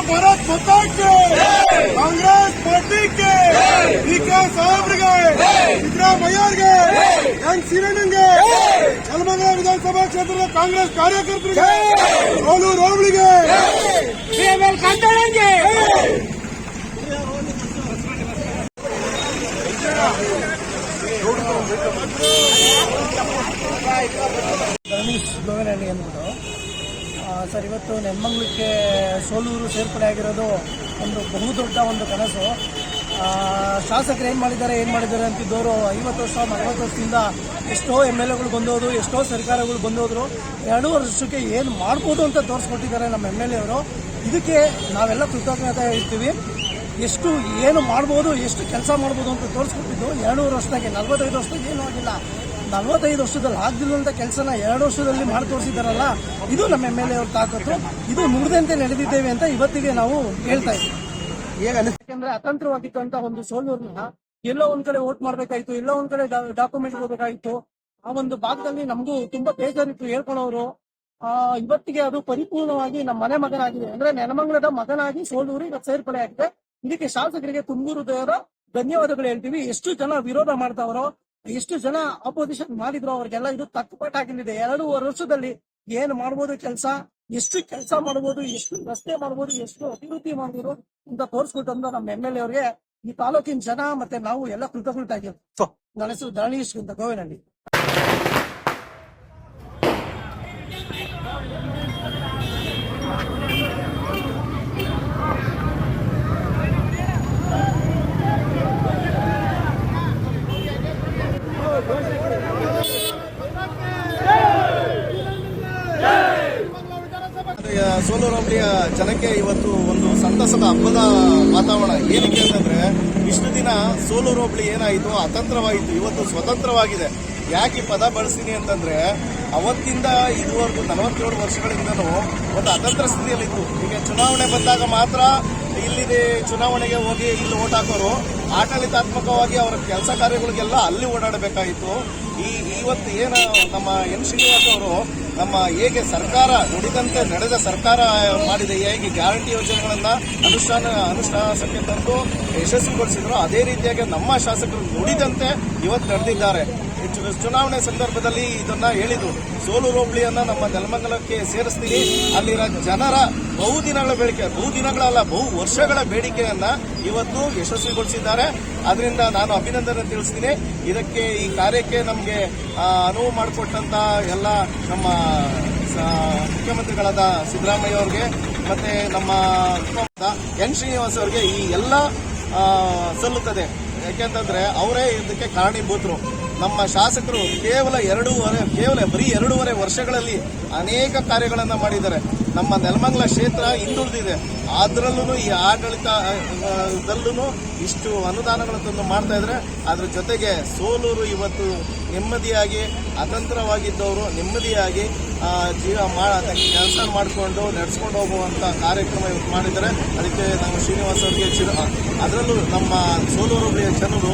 भारत माता के कांग्रेस पार्टी के डीके साहबರಿಗೆ ಸಿದ್ದರಾಮಯ್ಯರಿಗೆ ಎನ್ ಶಿವಣ್ಣಗೆ ನೆಲಮಂಗಲ ವಿಧಾನಸಭಾ ಕ್ಷೇತ್ರದ ಕಾಂಗ್ರೆಸ್ ಕಾರ್ಯಕರ್ತರಿಗೆ ಸೋಲೂರು ಹೋಬಳಿಗೆ ಕಂದಳಂಗೆ ರಮೇಶ್ ಗೋವಿನಹಳ್ಳಿ ಅಂದ್ಬಿಟ್ಟು ಸರ್, ಇವತ್ತು ನೆಲಮಂಗಲಕ್ಕೆ ಸೋಲೂರು ಸೇರ್ಪಡೆ ಆಗಿರೋದು ಒಂದು ಬಹುದೊಡ್ಡ ಒಂದು ಕನಸು. ಶಾಸಕರು ಏನು ಮಾಡಿದ್ದಾರೆ ಅಂತಿದ್ದವರು 50 ವರ್ಷ 40 ವರ್ಷದಿಂದ ಎಷ್ಟೋ MLAಗಳು ಬಂದೋದು, ಎಷ್ಟೋ ಸರ್ಕಾರಗಳು ಬಂದೋದ್ರು. 2 ವರ್ಷಕ್ಕೆ ಏನು ಮಾಡ್ಬೋದು ಅಂತ ತೋರಿಸ್ಕೊಟ್ಟಿದ್ದಾರೆ ನಮ್ಮ MLA ಅವರು. ಇದಕ್ಕೆ ನಾವೆಲ್ಲ ಕೃತಜ್ಞತೆ ಇರ್ತೀವಿ. ಏನು ಮಾಡ್ಬೋದು, ಎಷ್ಟು ಕೆಲಸ ಮಾಡ್ಬೋದು ಅಂತ ತೋರಿಸ್ಕೊಟ್ಟಿದ್ದು 2 ವರ್ಷದಾಗೆ. 45 ವರ್ಷದಾಗ ಏನೂ ಆಗಿಲ್ಲ. 45 ವರ್ಷದಲ್ಲಿ ಆಗದಿಲ್ಲಂತ ಕೆಲಸನ 2 ವರ್ಷದಲ್ಲಿ ಮಾಡಿ ತೋರಿಸಿದಾರಲ್ಲ, ಇದು ನಮ್ಮ MLA ಅವ್ರ ತಾಕತ್ತು. ಇದು ನುಡಿದಂತೆ ನಡೆದಿದ್ದೇವೆ ಅಂತ ಇವತ್ತಿಗೆ ನಾವು ಹೇಳ್ತಾ ಇದ್ದೀವಿ. ಯಾಕಂದ್ರೆ ಅತಂತ್ರವಾಗಿತ್ತು ಅಂತ ಒಂದು ಸೋಲೂರ್ನ ಎಲ್ಲೋ ಒಂದ್ ಕಡೆ ವೋಟ್ ಮಾಡ್ಬೇಕಾಯ್ತು, ಎಲ್ಲೋ ಒಂದ್ ಕಡೆ ಡಾಕ್ಯುಮೆಂಟ್ ಹೋಗ್ಬೇಕಾಯ್ತು. ಆ ಒಂದು ಭಾಗದಲ್ಲಿ ನಮಗೂ ತುಂಬಾ ಬೇಜಾರಿತ್ತು ಹೇಳ್ಕೊಳ್ಳೋರು. ಇವತ್ತಿಗೆ ಅದು ಪರಿಪೂರ್ಣವಾಗಿ ನಮ್ಮ ಮನೆ ಮಗನಾಗಿದೆ. ಅಂದ್ರೆ ನೆಲಮಂಗಲದ ಮಗನಾಗಿ ಸೋಲೂರು ಇವತ್ತು ಸೇರ್ಪಡೆ ಆಗಿದೆ. ಇದಕ್ಕೆ ಶಾಸಕರಿಗೆ ತುಂಬೂರು ಧನ್ಯವಾದಗಳು ಹೇಳ್ತೀವಿ. ಎಷ್ಟು ಜನ ವಿರೋಧ ಮಾಡ್ತಾವ್ರೋ, ಎಷ್ಟು ಜನ ಅಪೋಸಿಷನ್ ಮಾಡಿದ್ರು, ಅವ್ರಿಗೆಲ್ಲ ಇದು ತಕ್ಕುಪಾಠ ಆಗಿಲ್ಲಿದೆ. 2 ವರ್ಷದಲ್ಲಿ ಏನ್ ಮಾಡ್ಬೋದು ಕೆಲಸ, ಎಷ್ಟು ಕೆಲಸ ಮಾಡ್ಬೋದು, ಎಷ್ಟು ರಸ್ತೆ ಮಾಡ್ಬೋದು, ಎಷ್ಟು ಅಭಿವೃದ್ಧಿ ಮಾಡ್ಬೋದು ಅಂತ ತೋರಿಸ್ಕೊಟ್ಟು ನಮ್ಮ MLA ಅವರಿಗೆ ಈ ತಾಲೂಕಿನ ಜನ ಮತ್ತೆ ನಾವು ಎಲ್ಲ ಕೃತಜ್ಞರಾಗಿರ್ತೀವಿ. ನನ್ನ ಹೆಸರು ಧರಣೀಶ್ ಅಂತ, ಗೋವಿನಹಳ್ಳಿ. ಸೋಲೂರು ಹೋಬಳಿಯ ಜನಕ್ಕೆ ಇವತ್ತು ಒಂದು ಸಂತಸದ ಹಬ್ಬದ ವಾತಾವರಣ. ಏನಕ್ಕೆ ಅಂತಂದ್ರೆ, ಇಷ್ಟು ದಿನ ಸೋಲೂರು ಹೋಬಳಿ ಏನಾಯಿತು, ಅತಂತ್ರವಾಯಿತು. ಇವತ್ತು ಸ್ವತಂತ್ರವಾಗಿದೆ. ಯಾಕೆ ಪದ ಬಳಸ್ತೀನಿ ಅಂತಂದ್ರೆ, ಅವತ್ತಿಂದ ಇದುವರೆಗೂ 47 ವರ್ಷಗಳಿಂದನೂ ಒಂದು ಅತಂತ್ರ ಸ್ಥಿತಿಯಲ್ಲಿತ್ತು. ಈಗ ಚುನಾವಣೆ ಬಂದಾಗ ಮಾತ್ರ ಇಲ್ಲಿದೆ ಚುನಾವಣೆಗೆ ಹೋಗಿ ಇಲ್ಲಿ ಓಟ್ ಹಾಕೋರು ಆಡಳಿತಾತ್ಮಕವಾಗಿ ಅವರ ಕೆಲಸ ಕಾರ್ಯಗಳಿಗೆಲ್ಲ ಅಲ್ಲಿ ಓಡಾಡಬೇಕಾಯಿತು. ಇವತ್ತು ಏನು ನಮ್ಮ ಎನ್ ಶ್ರೀನಿವಾಸ್ ಅವರು ನಮ್ಮ ಹೇಗೆ ಸರ್ಕಾರ ನುಡಿದಂತೆ ನಡೆದ ಸರ್ಕಾರ ಮಾಡಿದೆ, ಹೇಗೆ ಗ್ಯಾರಂಟಿ ಯೋಜನೆಗಳನ್ನ ಅನುಷ್ಠಾನಕ್ಕೆ ತಂದು ಯಶಸ್ವಿಗೊಳಿಸಿದ್ರು, ಅದೇ ರೀತಿಯಾಗಿ ನಮ್ಮ ಶಾಸಕರು ನುಡಿದಂತೆ ಇವತ್ತು ನಡೆದಿದ್ದಾರೆ. ಚುನಾವಣೆ ಸಂದರ್ಭದಲ್ಲಿ ಇದನ್ನ ಹೇಳಿದ್ರು, ಸೋಲೂರು ಹೋಬಳಿಯನ್ನ ನಮ್ಮ ನೆಲಮಂಗಲಕ್ಕೆ ಸೇರಿಸ್ತೀವಿ, ಅಲ್ಲಿರೋ ಜನರ ಬಹುದಿನಗಳಲ್ಲ ಬಹು ವರ್ಷಗಳ ಬೇಡಿಕೆಯನ್ನ ಇವತ್ತು ಯಶಸ್ವಿಗೊಳಿಸಿದ್ದಾರೆ. ಅದರಿಂದ ನಾನು ಅಭಿನಂದನೆ ತಿಳಿಸ್ತೀನಿ. ಇದಕ್ಕೆ ಈ ಕಾರ್ಯಕ್ಕೆ ನಮಗೆ ಅನುವು ಮಾಡಿಕೊಟ್ಟಂತ ಎಲ್ಲ ನಮ್ಮ ಮುಖ್ಯಮಂತ್ರಿಗಳಾದ ಸಿದ್ದರಾಮಯ್ಯ ಅವರಿಗೆ ಮತ್ತೆ ನಮ್ಮ ಎನ್ ಶ್ರೀನಿವಾಸ್ ಅವರಿಗೆ ಈ ಎಲ್ಲ ಸಲ್ಲುತ್ತದೆ. ಯಾಕೆಂತಂದ್ರೆ ಅವರೇ ಇದಕ್ಕೆ ಕಾರಣೀಭೂತರು. ನಮ್ಮ ಶಾಸಕರು ಬರೀ 2.5 ವರ್ಷಗಳಲ್ಲಿ ಅನೇಕ ಕಾರ್ಯಗಳನ್ನು ಮಾಡಿದ್ದಾರೆ. ನಮ್ಮ ನೆಲಮಂಗಲ ಕ್ಷೇತ್ರ ಹಿಂದುಳಿದಿದೆ, ಅದರಲ್ಲೂ ಈ ಆಡಳಿತದಲ್ಲೂ ಇಷ್ಟು ಅನುದಾನಗಳನ್ನು ತಂದು ಮಾಡ್ತಾ ಇದ್ದಾರೆ. ಅದ್ರ ಜೊತೆಗೆ ಸೋಲೂರು ಇವತ್ತು ನೆಮ್ಮದಿಯಾಗಿ, ಅತಂತ್ರವಾಗಿದ್ದವರು ನೆಮ್ಮದಿಯಾಗಿ ಕೆಲಸ ಮಾಡಿಕೊಂಡು ನಡೆಸ್ಕೊಂಡು ಹೋಗುವಂತ ಕಾರ್ಯಕ್ರಮ ಇವತ್ತು ಮಾಡಿದ್ದಾರೆ. ಅದಕ್ಕೆ ನಮ್ಮ ಶ್ರೀನಿವಾಸ್ ಅವರಿಗೆ ಅದರಲ್ಲೂ ನಮ್ಮ ಸೋಲೂರು ಜನರು